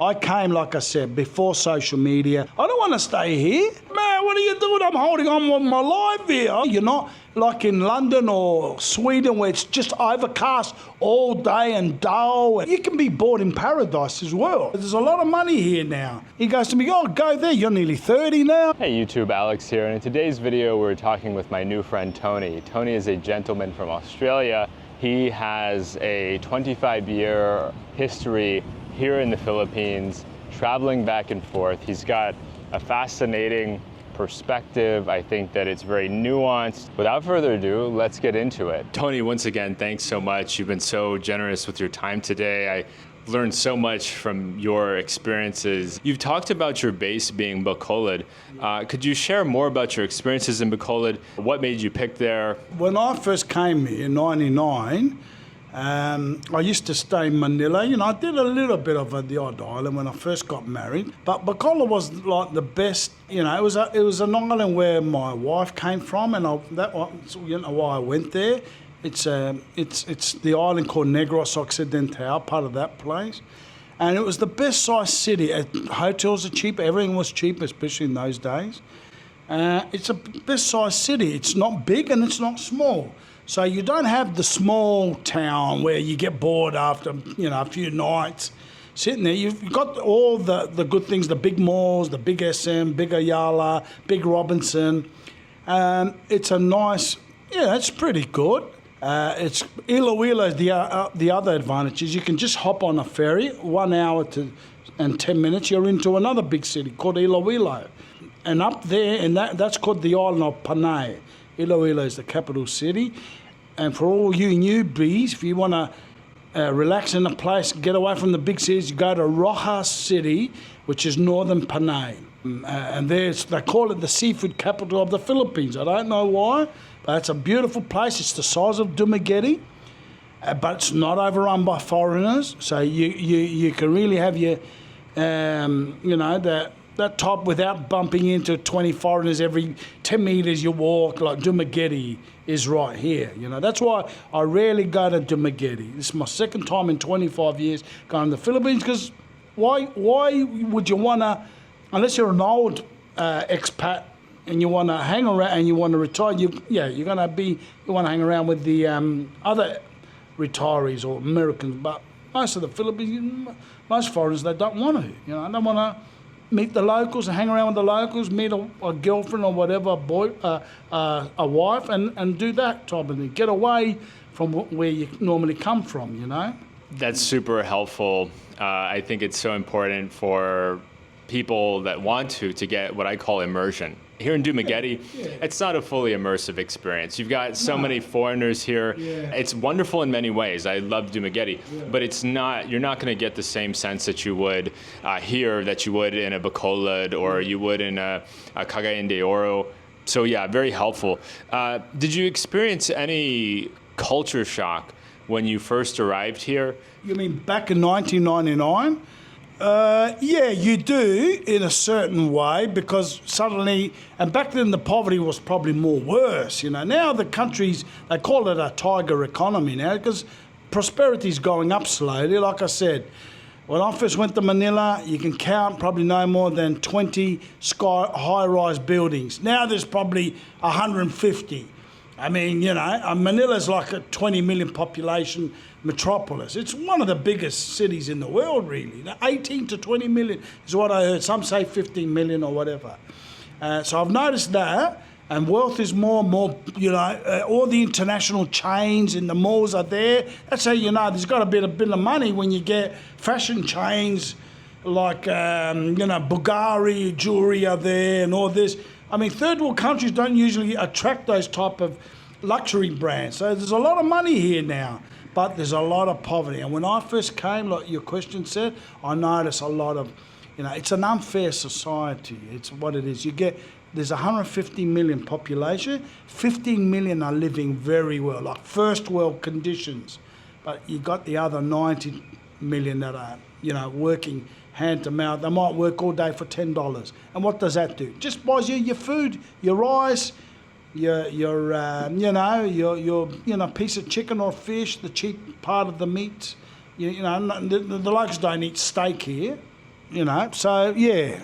I came, like I said, before social media. I don't want to stay here. Man, what are you doing? I'm holding on with my life here. You're not like in London or Sweden where it's just overcast all day and dull. You can be bored in paradise as well. There's a lot of money here now. He goes to me, oh, go there. You're nearly 30 now. Hey YouTube, Alex here. And in today's video, we're talking with my new friend, Tony. Tony is a gentleman from Australia. He has a 25-year history here in the Philippines, traveling back and forth. He's got a fascinating perspective. I think that it's very nuanced. Without further ado, let's get into it. Tony, once again, thanks so much. You've been so generous with your time today. I learned so much from your experiences. You've talked about your base being Bacolod. Could you share more about your experiences in Bacolod? What made you pick there? When I first came here in '99, I used to stay in Manila. You know, I did a little bit of the odd island when I first got married. But Bacolod was like the best. You know, it was an island where my wife came from, and that's why I went there. It's the island called Negros Occidental, part of that place. And it was the best sized city. Hotels are cheap. Everything was cheap, especially in those days. It's a best sized city. It's not big and it's not small. So you don't have the small town where you get bored after, a few nights sitting there. You've got all the good things, the big malls, the big SM, big Ayala, big Robinson. It's a nice, it's pretty good. It's Iloilo is the other advantage is you can just hop on a ferry, 1 hour and 10 minutes, you're into another big city called Iloilo. And up there, and that's called the island of Panay. Iloilo is the capital city. And for all you newbies, if you want to relax in a place, get away from the big cities, you go to Rojas City, which is northern Panay. And they call it the seafood capital of the Philippines. I don't know why, but it's a beautiful place. It's the size of Dumaguete, but it's not overrun by foreigners. So you can really have your, that top without bumping into 20 foreigners every 10 meters you walk, like Dumaguete is right here. That's why I rarely go to Dumaguete. This is my second time in 25 years going to the Philippines, because why would you want to, unless you're an old expat and you want to hang around and you want to retire, you want to hang around with the other retirees or Americans. But most of the Philippines, most foreigners, they don't want to. They don't want to meet the locals and hang around with the locals, meet a girlfriend or whatever, a wife, and do that type of thing. Get away from where you normally come from, That's super helpful. I think it's so important for people that want to get what I call immersion. Here in Dumaguete, it's not a fully immersive experience. You've got so many foreigners here. Yeah. It's wonderful in many ways. I love Dumaguete, but you're not going to get the same sense that you would here that you would in a Bacolod or you would in a Cagayan de Oro. So yeah, very helpful. Did you experience any culture shock when you first arrived here? You mean back in 1999? Yeah, you do in a certain way, because suddenly, and back then the poverty was probably more worse. Now the countries, they call it a tiger economy now, because prosperity is going up slowly. Like I said, when I first went to Manila, you can count probably no more than 20 high-rise buildings. Now there's probably 150. I mean, Manila's like a 20 million population metropolis. It's one of the biggest cities in the world, really. 18 to 20 million is what I heard. Some say 15 million or whatever. So I've noticed that, and wealth is more, all the international chains in the malls are there. That's how there's got a bit of money when you get fashion chains like, Bulgari, jewelry are there and all this. I mean, third world countries don't usually attract those type of luxury brands. So there's a lot of money here now, but there's a lot of poverty. And when I first came, like your question said, I noticed a lot of, it's an unfair society. It's what it is. There's 150 million population, 15 million are living very well, like first world conditions. But you got the other 90 million that are, working hand to mouth. They might work all day for $10. And what does that do? Just buys you your food, your rice, your piece of chicken or fish, the cheap part of the meat. The locals don't eat steak here. you know. So, yeah.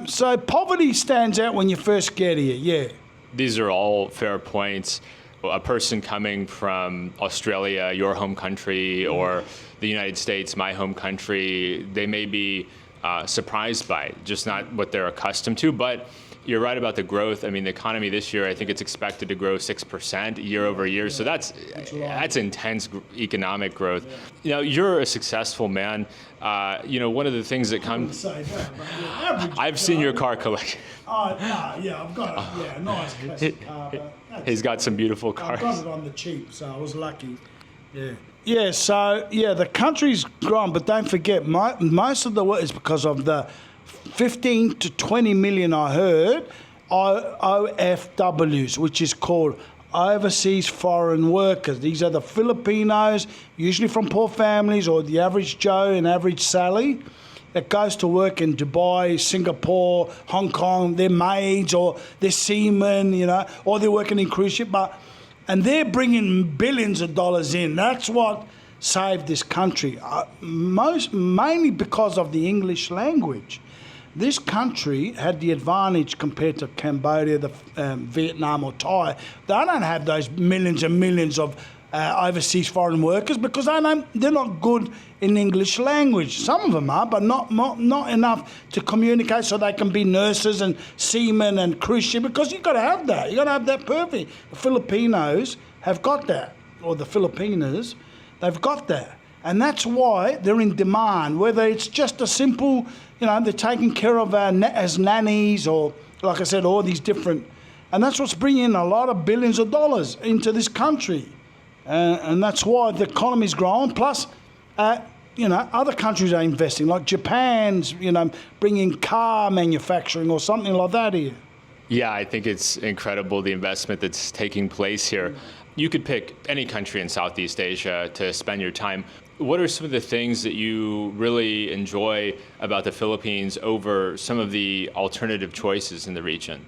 So poverty stands out when you first get here, yeah. These are all fair points. A person coming from Australia, your home country, or the United States, my home country, they may be surprised by it, just not what they're accustomed to. But you're right about the growth. I mean, the economy this year, I think it's expected to grow 6% year over year. So that's intense economic growth. Yeah. You know, you're a successful man. You know, one of the things that comes. I've seen your car collection. Oh, no, yeah, I've got it. Yeah, nice classic car. He's got some beautiful cars. I got it on the cheap, so I was lucky. Yeah. Yeah, so, yeah, the country's grown, but don't forget, most of the work is because of the 15 to 20 million, I heard, OFWs, which is called Overseas Foreign Workers. These are the Filipinos, usually from poor families, or the average Joe and average Sally, that goes to work in Dubai, Singapore, Hong Kong. They're maids or they're seamen, you know, or they're working in cruise ship. And they're bringing billions of dollars in. That's what saved this country, mainly because of the English language. This country had the advantage compared to Cambodia, Vietnam or Thai. They don't have those millions and millions of overseas foreign workers because they're not good in English language. Some of them are, but not enough to communicate so they can be nurses and seamen and cruise ship, because you've got to have that. You've got to have that perfect. The Filipinos have got that, or the Filipinas, they've got that. And that's why they're in demand, whether it's just a simple, you know, they're taking care of as nannies, or, like I said, all these different. And that's what's bringing in a lot of billions of dollars into this country. And that's why the economy's growing. Plus, you know, other countries are investing, like Japan's, you know, bringing car manufacturing or something like that here. Yeah, I think it's incredible, the investment that's taking place here. You could pick any country in Southeast Asia to spend your time. What are some of the things that you really enjoy about the Philippines over some of the alternative choices in the region?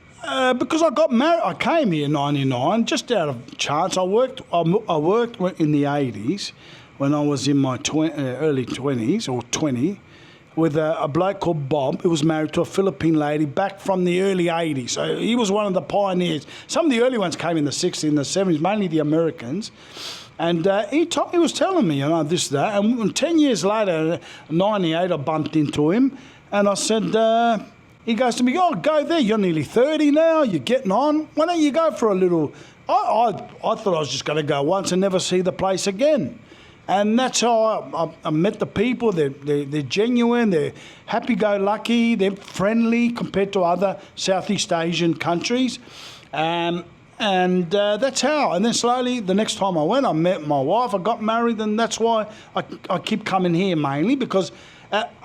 Because I got married, I came here in '99 just out of chance. I worked in the '80s when I was in my early 20s or 20 with a bloke called Bob, who was married to a Philippine lady back from the early '80s. So he was one of the pioneers. Some of the early ones came in the '60s and the '70s, mainly the Americans. And he was telling me, you know, this, that. And 10 years later, '98, I bumped into him and I said, he goes to me, oh, go there. You're nearly 30 now. You're getting on. Why don't you go for a little... I thought I was just going to go once and never see the place again. And that's how I met the people. They're genuine. They're happy-go-lucky. They're friendly compared to other Southeast Asian countries. And that's how. And then slowly, the next time I went, I met my wife. I got married, and that's why I keep coming here mainly, because...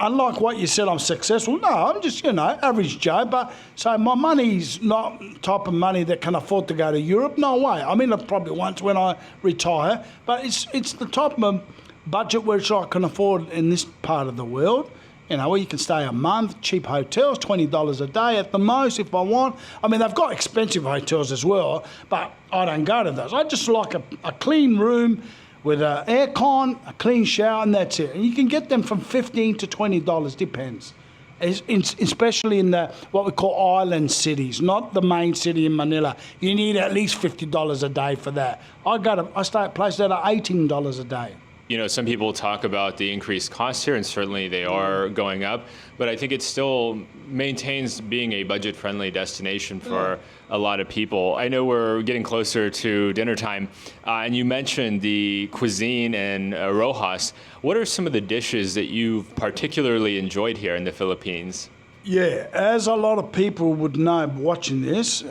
unlike what you said, I'm successful. No, I'm just, you know, average Joe. But so my money's not type of money that can afford to go to Europe. No way. I mean, I probably once when I retire. But it's the type of budget which I can afford in this part of the world. You know, where you can stay a month, cheap hotels, $20 a day at the most if I want. I mean, they've got expensive hotels as well, but I don't go to those. I just like a clean room with an aircon, a clean shower, and that's it. And you can get them from $15 to $20, depends. Especially in what we call island cities, not the main city in Manila. You need at least $50 a day for that. I stay at places that are $18 a day. You know, some people talk about the increased costs here, and certainly they are going up, but I think it still maintains being a budget-friendly destination for a lot of people. I know we're getting closer to dinner time, and you mentioned the cuisine in Rojas. What are some of the dishes that you've particularly enjoyed here in the Philippines? Yeah, as a lot of people would know watching this,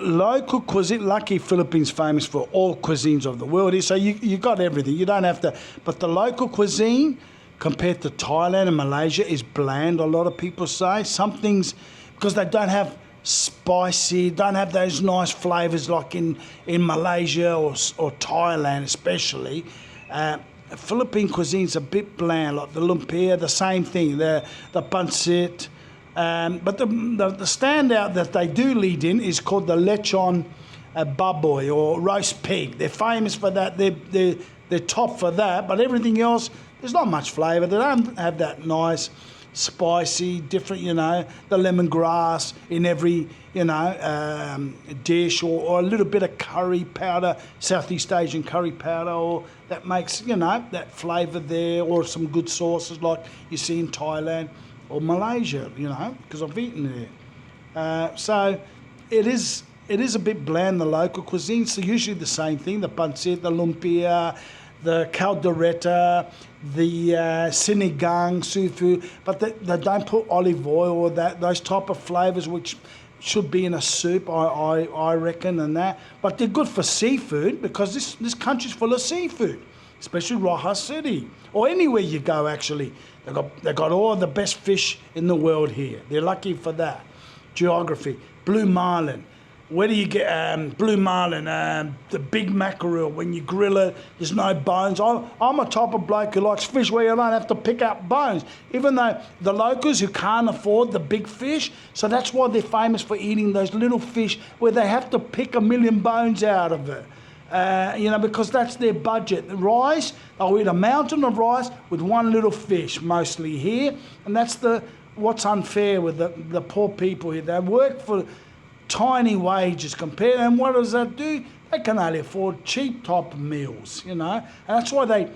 local cuisine, lucky Philippines famous for all cuisines of the world. So you got everything. You don't have to. But the local cuisine, compared to Thailand and Malaysia, is bland, a lot of people say. Some things, because they don't have spicy, don't have those nice flavours like in Malaysia or Thailand especially. Philippine cuisine's a bit bland, like the lumpia, the same thing, the pancit. But the standout that they do lead in is called the lechon baboy, or roast pig. They're famous for that. They're top for that. But everything else, there's not much flavour. They don't have that nice, spicy, different, the lemongrass in every, dish, or a little bit of curry powder, Southeast Asian curry powder, or that makes, that flavour there, or some good sauces like you see in Thailand or Malaysia, because I've eaten there. So it is a bit bland, the local cuisine. So usually the same thing, the pancit, the lumpia, the caldereta, the sinigang, seafood, but they don't put olive oil or those type of flavours which should be in a soup, I reckon, and that. But they're good for seafood, because this country's full of seafood, especially Raja City, or anywhere you go actually. They've got all the best fish in the world here. They're lucky for that. Geography, blue marlin. Where do you get blue marlin? The big mackerel, when you grill it, there's no bones. I'm a type of bloke who likes fish where you don't have to pick up bones. Even though the locals who can't afford the big fish, so that's why they're famous for eating those little fish where they have to pick 1,000,000 bones out of it. Because that's their budget. The rice, they'll eat a mountain of rice with one little fish, mostly here. And that's what's unfair with the poor people here. They work for tiny wages compared, and what does that do? They can only afford cheap type of meals, and that's why they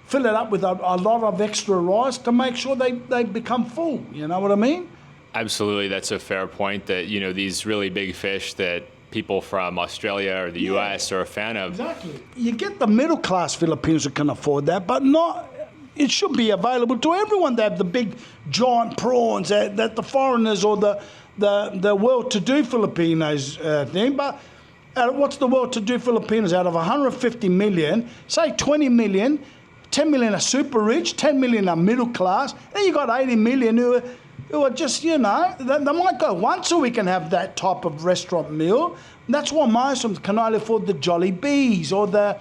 fill it up with a lot of extra rice to make sure they become full. You know what I mean? Absolutely, that's a fair point. That these really big fish that people from Australia or the US are a fan of. Exactly. You get the middle class Filipinos who can afford that, but not. It should be available to everyone. They have the big giant prawns that the foreigners or the well-to-do Filipinos thing. But what's the well-to-do Filipinos? Out of 150 million, say 20 million, 10 million are super rich, 10 million are middle class, then you got 80 million who are just, they might go once a week and have that type of restaurant meal. And that's why most of them can only afford the Jollibees or the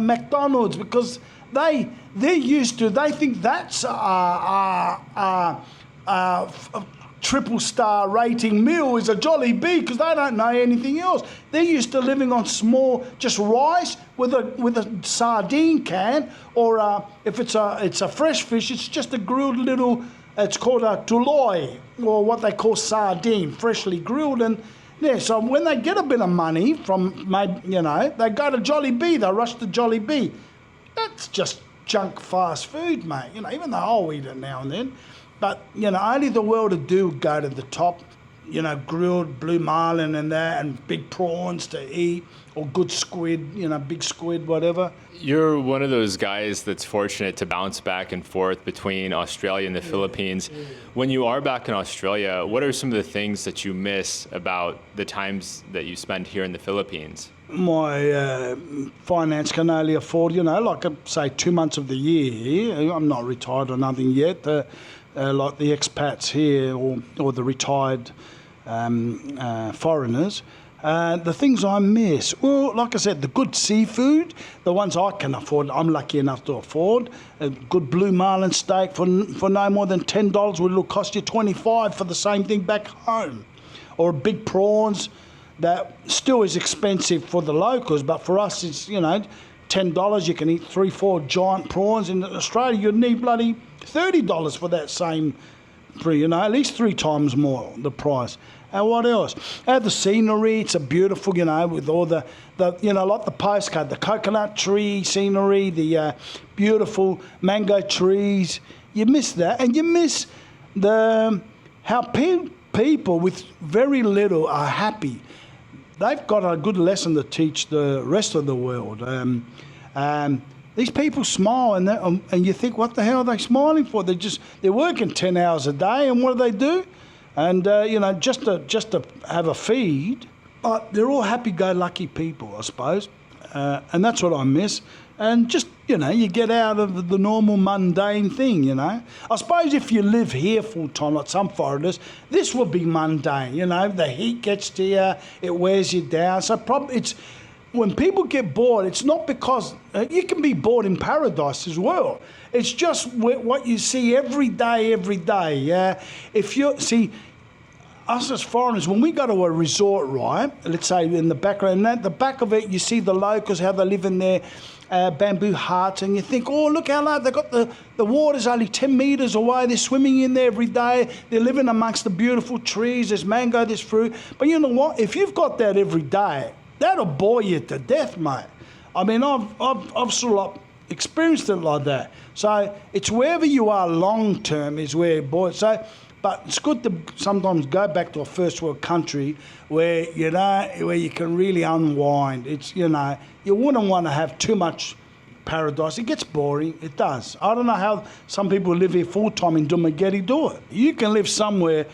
McDonald's, because they're used to, they think that's triple star rating meal is a Jollibee, because they don't know anything else. They're used to living on small, just rice with a sardine can, or if it's a fresh fish, it's just a grilled little. It's called a tuloy, or what they call sardine, freshly grilled. And so when they get a bit of money from, they go to Jollibee. They rush to Jollibee. That's just junk fast food, mate. Even though I'll eat it now and then. But, only the well-to-do go to the top, grilled blue marlin and that, and big prawns to eat, or good squid, big squid, whatever. You're one of those guys that's fortunate to bounce back and forth between Australia and the Philippines. Yeah. When you are back in Australia, what are some of the things that you miss about the times that you spend here in the Philippines? My finance can only afford, like say 2 months of the year here. I'm not retired or nothing yet. Like the expats here, or the retired foreigners. The things I miss, well, like I said, the good seafood, the ones I can afford, I'm lucky enough to afford. A good blue marlin steak for no more than $10, it'll cost you $25 for the same thing back home. Or big prawns, that still is expensive for the locals, but for us it's, $10, you can eat 3-4 giant prawns. In Australia, you'd need bloody $30 for that same, at least 3 times more the price. And what else? The scenery, it's a beautiful, with all the like the postcard, the coconut tree scenery, the beautiful mango trees. You miss that, and you miss how people with very little are happy. They've got a good lesson to teach the rest of the world. These people smile, and you think, what the hell are they smiling for? They're working 10 hours a day, and what do? And just to have a feed. But they're all happy-go-lucky people, I suppose, and that's what I miss. And just you get out of the normal mundane thing. I suppose if you live here full time, like some foreigners, this will be mundane. The heat gets to you, it wears you down. So probably it's. When people get bored, it's not because you can be bored in paradise as well. It's just what you see every day. Yeah, if you see us as foreigners, when we go to a resort, right? Let's say in the background, the back of it, you see the locals, how they live in their bamboo huts, and you think, oh, look how low, they've got the water's only 10 metres away, they're swimming in there every day, they're living amongst the beautiful trees, there's mango, there's fruit. But you know what? If you've got that every day, that'll bore you to death, mate. I mean, I've sort of experienced it like that. So it's wherever you are long term is where it bores. So, but it's good to sometimes go back to a first world country where, you know, where you can really unwind. It's, you know, you wouldn't want to have too much paradise. It gets boring. It does. I don't know how some people who live here full time in Dumagetti do it. You can live somewhere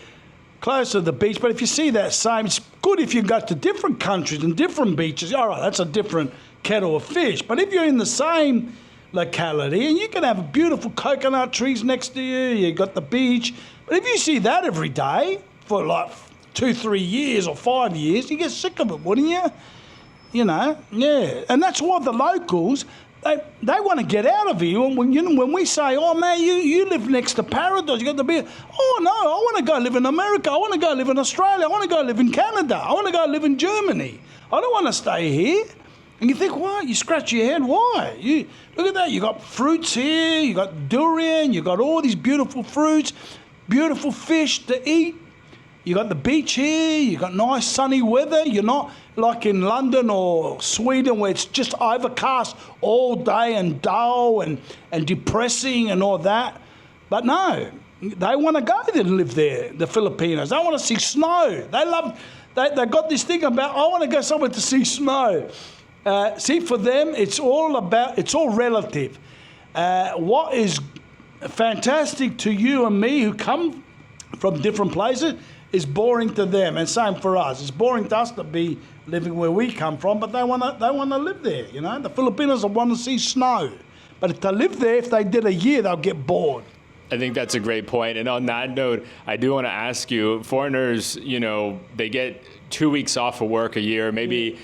close to the beach, but if you see that same, it's good if you go to different countries and different beaches. All right, that's a different kettle of fish. But if you're in the same locality and you can have beautiful coconut trees next to you, you got the beach. But if you see that every day for like 2-3 years or 5 years, you get sick of it, wouldn't you? You know, yeah. And that's why the locals, they want to get out of here. When we say, oh man, you live next to paradise, you got the beer. Oh no, I want to go live in America. I want to go live in Australia. I want to go live in Canada. I want to go live in Germany. I don't want to stay here. And you think, why? You scratch your head, why? Look at that, you got fruits here, you got durian, you got all these beautiful fruits, beautiful fish to eat. You got the beach here, you got nice sunny weather. You're not like in London or Sweden where it's just overcast all day and dull and depressing and all that. But no, they want to go there and live there, the Filipinos. They want to see snow. They got this thing about, I want to go somewhere to see snow. See, for them, it's all relative. What is fantastic to you and me who come from different places is boring to them, and same for us. It's boring to us to be living where we come from, but they want to live there. You know, the Filipinos want to see snow, but if they live there, if they did a year, they'll get bored. I think that's a great point. And on that note, I do want to ask you, foreigners, you know, they get 2 weeks off of work a year, maybe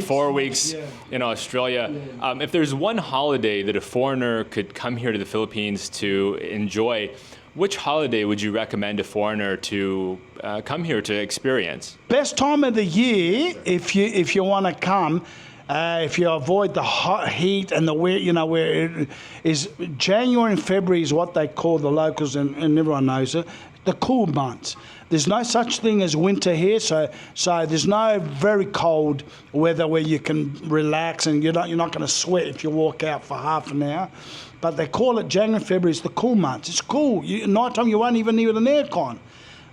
4 weeks in Australia. Yeah. If there's one holiday that a foreigner could come here to the Philippines to enjoy, which holiday would you recommend a foreigner to come here to experience? Best time of the year, if you want to come, if you avoid the hot heat and the where, you know, where it is, January and February is what they call, the locals and everyone knows it, the cool months. There's no such thing as winter here, so there's no very cold weather where you can relax and you're not going to sweat if you walk out for half an hour. But they call it January and February is the cool months. It's cool. Night time you won't even need an aircon.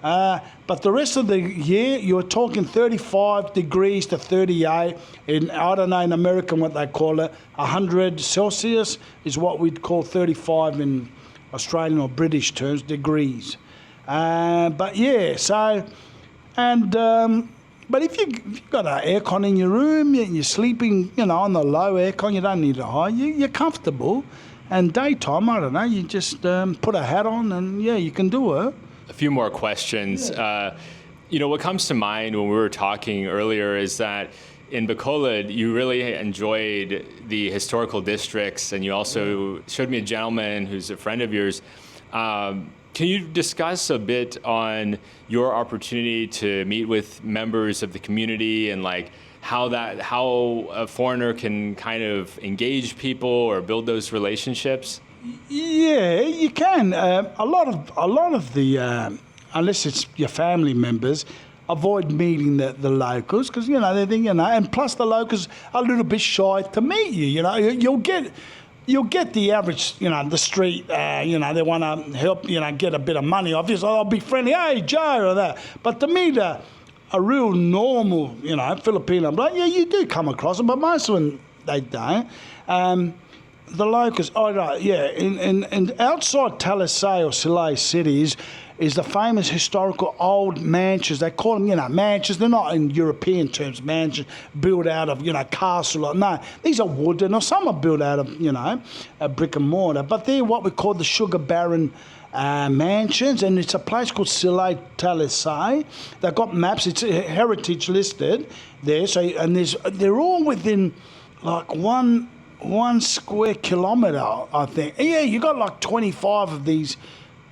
But the rest of the year, you're talking 35 degrees to 38. In America, what they call it, 100 Celsius is what we'd call 35 in Australian or British terms, degrees. But yeah, so, and, but if you've got an aircon in your room, you're sleeping, you know, on the low aircon, you don't need a high, you're comfortable. And daytime, I don't know, you just put a hat on and yeah, you can do it. A few more questions. Yeah. You know, what comes to mind when we were talking earlier is that in Bacolod, you really enjoyed the historical districts, and you also showed me a gentleman who's a friend of yours. Can you discuss a bit on your opportunity to meet with members of the community and like how a foreigner can kind of engage people or build those relationships? Yeah, you can. A lot of the unless it's your family members, avoid meeting the locals because you know they think, you know, and plus the locals are a little bit shy to meet you. You know, you'll get the average, you know, the street, you know, they want to help, you know, get a bit of money off you, so I'll be friendly, hey, Joe, or that. But to meet a real normal, you know, Filipino, like, yeah, you do come across them, but most of them, they don't. The locals, oh, right, yeah, in outside Talisay or Silay cities is the famous historical old mansions. They call them, you know, mansions. They're not in European terms, mansions built out of, you know, castle. No, these are wooden, or some are built out of, you know, a brick and mortar. But they're what we call the sugar baron mansions, and it's a place called Silay Talisay. They've got maps. It's heritage listed there. So, and they're all within like one square kilometre, I think. Yeah, you got like 25 of these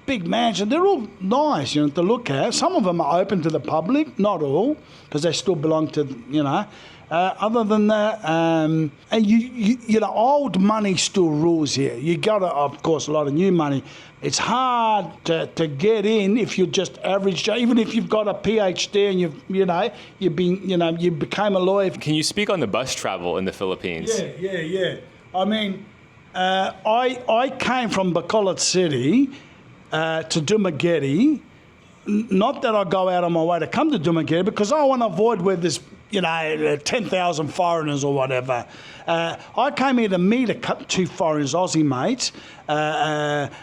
big mansions. They're all nice, you know, to look at. Some of them are open to the public, not all, because they still belong to, you know, Other than that, and you know, old money still rules here. You got, of course, a lot of new money. It's hard to get in if you're just average. Even if you've got a PhD and you became a lawyer. Can you speak on the bus travel in the Philippines? Yeah. I mean, I came from Bacolod City to Dumaguete. Not that I go out on my way to come to Dumaguete, because I want to avoid where there's 10,000 foreigners or whatever. I came here to meet two foreigners, Aussie mates.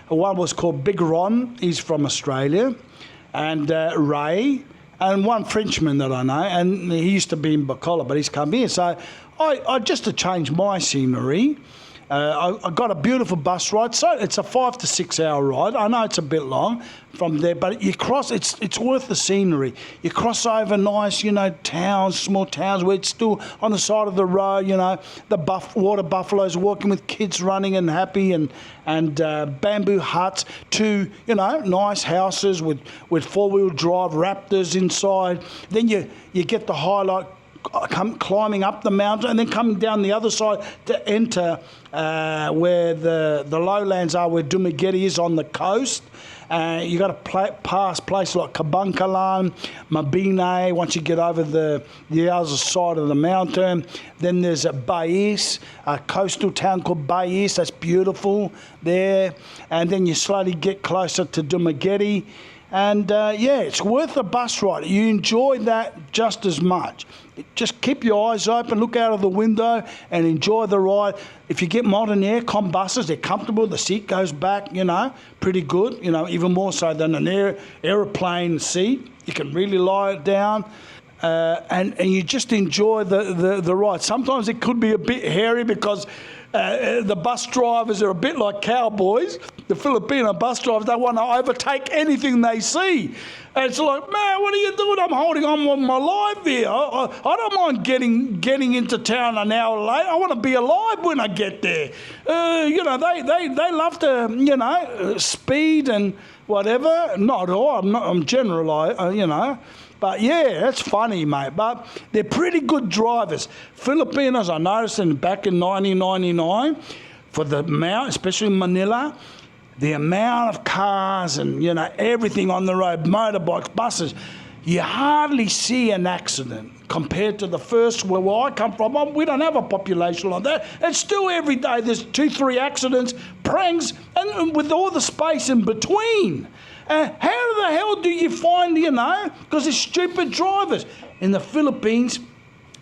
One was called Big Ron, he's from Australia, and Ray, and one Frenchman that I know, and he used to be in Bacolod, but he's come here. So I just to change my scenery, I got a beautiful bus ride. So it's a 5 to 6 hour ride. I know it's a bit long from there, but you cross. It's worth the scenery. You cross over nice, towns, small towns where it's still on the side of the road. The water buffaloes walking with kids running and happy, and bamboo huts to nice houses with 4-wheel drive Raptors inside. Then you get the highlight. Climbing up the mountain and then coming down the other side to enter where the lowlands are, where Dumaguete is on the coast. You got to pass places like Kabunkalan, Mabine. Once you get over the other side of the mountain, then there's a Bais, a coastal town called Bais. That's beautiful there. And then you slowly get closer to Dumaguete. And it's worth the bus ride. You enjoy that just as much. Just keep your eyes open, look out of the window and enjoy the ride. If you get modern aircon buses, they're comfortable. The seat goes back, pretty good, even more so than an aeroplane seat. You can really lie it down. And you just enjoy the ride. Sometimes it could be a bit hairy because the bus drivers are a bit like cowboys. The Filipino bus drivers, they want to overtake anything they see. And it's like, man, what are you doing? I'm holding on with my life here. I don't mind getting into town an hour late. I want to be alive when I get there. They love to, speed and whatever. Not all. I'm generalising, But yeah, that's funny, mate. But they're pretty good drivers. Filipinos, I noticed back in 1999, for the amount, especially in Manila, the amount of cars and, everything on the road, motorbikes, buses, you hardly see an accident compared to the first where I come from. We don't have a population like that. And still every day there's 2-3 accidents, pranks, and with all the space in between. How the hell do you find, because it's stupid drivers. In the Philippines,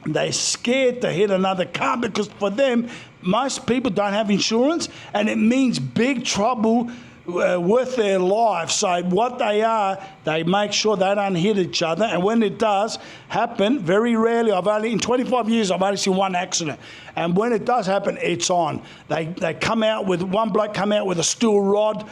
they're scared to hit another car because for them, most people don't have insurance and it means big trouble with their life. So what they make sure they don't hit each other. And when it does happen, very rarely, in 25 years, I've only seen one accident. And when it does happen, it's on. They come out with, one bloke come out with a steel rod,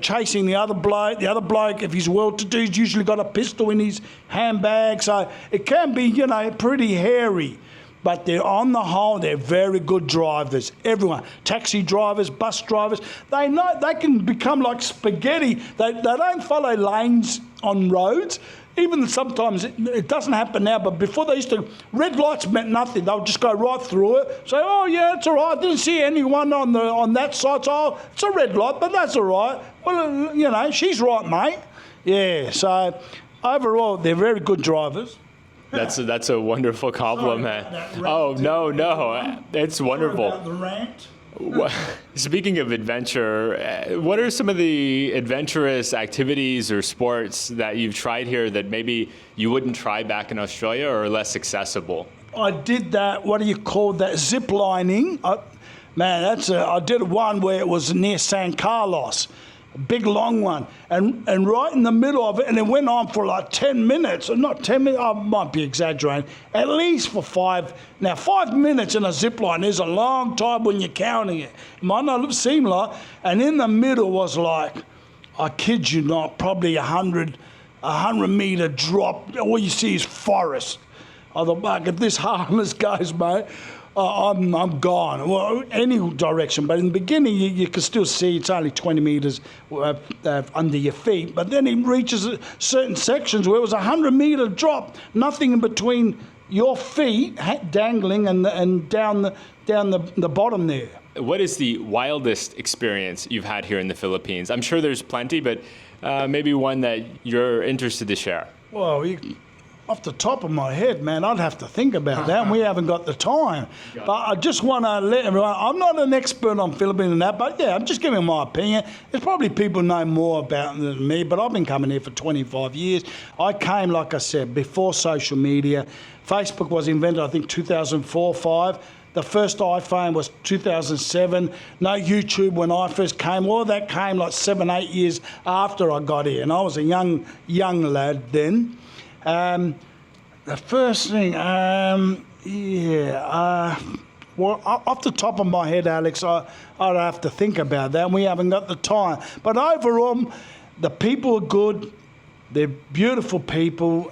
chasing the other bloke. The other bloke, if he's well-to-do, he's usually got a pistol in his handbag. So it can be, pretty hairy. But they're on the whole, they're very good drivers. Everyone, taxi drivers, bus drivers, they know they can become like spaghetti. They don't follow lanes on roads. Even sometimes it doesn't happen now, but before they used to, red lights meant nothing. They'll just go right through it. Say, oh yeah, it's all right. I didn't see anyone on that side. So it's a red light, but that's all right. Well, she's right, mate. Yeah. So overall, they're very good drivers. That's a wonderful compliment. Oh, no. It's wonderful. Sorry about the rant. Speaking of adventure, what are some of the adventurous activities or sports that you've tried here that maybe you wouldn't try back in Australia or are less accessible? I did that, what do you call that, zip lining. I did one where it was near San Carlos. A big long one, and right in the middle of it, and it went on for like 10 minutes, or not 10 minutes, I might be exaggerating, at least for 5. Now, 5 minutes in a zip line is a long time when you're counting it. It might not seem like, and in the middle was like, I kid you not, probably 100 metre drop. All you see is forest. I thought, if this harness goes, mate, I'm gone. Well, any direction, but in the beginning you can still see it's only 20 metres under your feet, but then it reaches certain sections where it was 100 metre drop, nothing in between your feet dangling and down the bottom there. What is the wildest experience you've had here in the Philippines? I'm sure there's plenty, but maybe one that you're interested to share. Well, off the top of my head, man, I'd have to think about that, and we haven't got the time. But I just want to let everyone, I'm not an expert on Philippines and that, but yeah, I'm just giving my opinion. There's probably people know more about it than me, but I've been coming here for 25 years. I came, like I said, before social media. Facebook was invented, I think, 2004-05. The first iPhone was 2007. No YouTube when I first came. All that came like 7-8 years after I got here, and I was a young lad then. The first thing, well, off the top of my head, Alex, I'd have to think about that, and we haven't got the time. But overall, the people are good. They're beautiful people.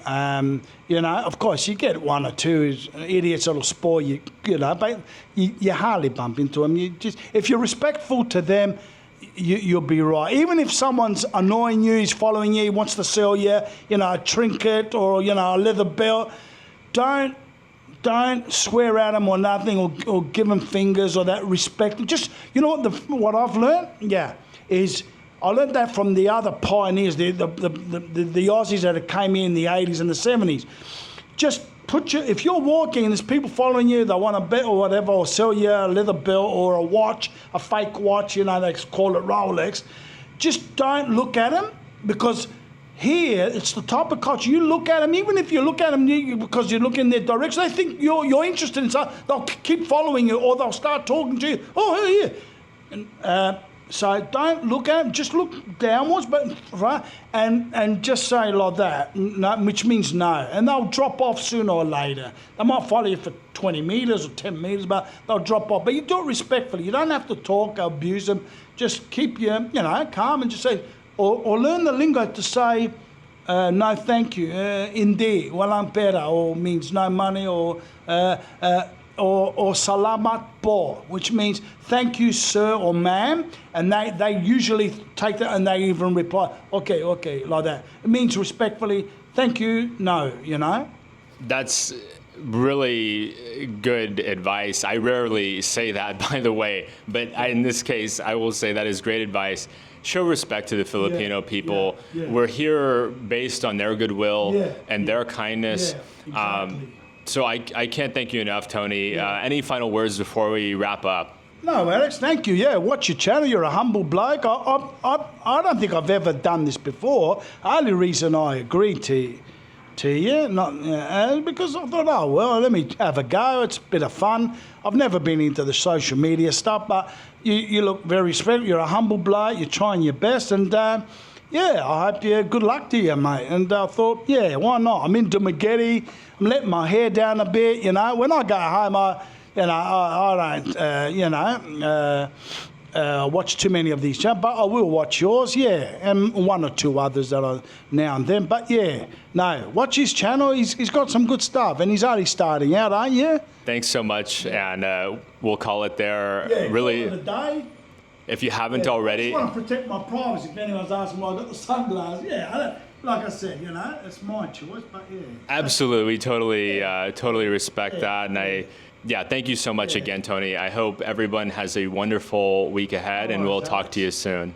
You know, of course, you get one or two idiots that'll spoil you, you know, but you hardly bump into them. You just, if you're respectful to them, you'll be right. Even if someone's annoying you, he's following you, he wants to sell you, you know, a trinket or, you know, a leather belt, don't swear at them or nothing, or give them fingers or that respect. Just, you know what I've learned? Yeah, is I learned that from the other pioneers, the Aussies that came in the 80s and the 70s. Just if you're walking and there's people following you, they want a bet or whatever, or sell you a leather belt or a watch, a fake watch, you know, they call it Rolex, just don't look at them, because here, it's the type of culture. You look at them, even if you look at them because you look in their direction, they think you're interested in something. They'll keep following you, or they'll start talking to you. Oh, hey, yeah. And, so don't look at them, just look downwards, but right, and just say like that, no, which means no. And they'll drop off sooner or later. They might follow you for 20 metres or 10 metres, but they'll drop off. But you do it respectfully. You don't have to talk, abuse them. Just keep you know, calm and just say, or learn the lingo to say, no thank you, hindi, walang pera, or means no money, or salamat po, which means thank you, sir or ma'am, and they usually take that and they even reply, okay, like that. It means respectfully, thank you, no, you know? That's really good advice. I rarely say that, by the way, but in this case, I will say that is great advice. Show respect to the Filipino people. We're here based on their goodwill and their kindness. Exactly. So I can't thank you enough, Tony. Any final words before we wrap up? No, Alex, thank you. Yeah, watch your channel. You're a humble bloke. I don't think I've ever done this before. The only reason I agreed to you, not because I thought, oh, well, let me have a go. It's a bit of fun. I've never been into the social media stuff, but you look very respectful. You're a humble bloke. You're trying your best, and yeah, I hope you good luck to you, mate. And I thought, yeah, why not? I'm into Maggette. I'm letting my hair down a bit, you know. When I go home, I don't, watch too many of these channels, but I will watch yours, yeah, and one or two others that are now and then. But yeah, no, watch his channel. He's got some good stuff, and he's only starting out, aren't you? Thanks so much, and we'll call it there. Yeah, really. Call it a day. If you haven't already. I just want to protect my privacy. If anyone's asking why I got the sunglasses, yeah, like I said, you know, it's my choice, but yeah. Absolutely, totally respect that, and thank you so much again, Tony. I hope everyone has a wonderful week ahead, and we'll talk to you soon.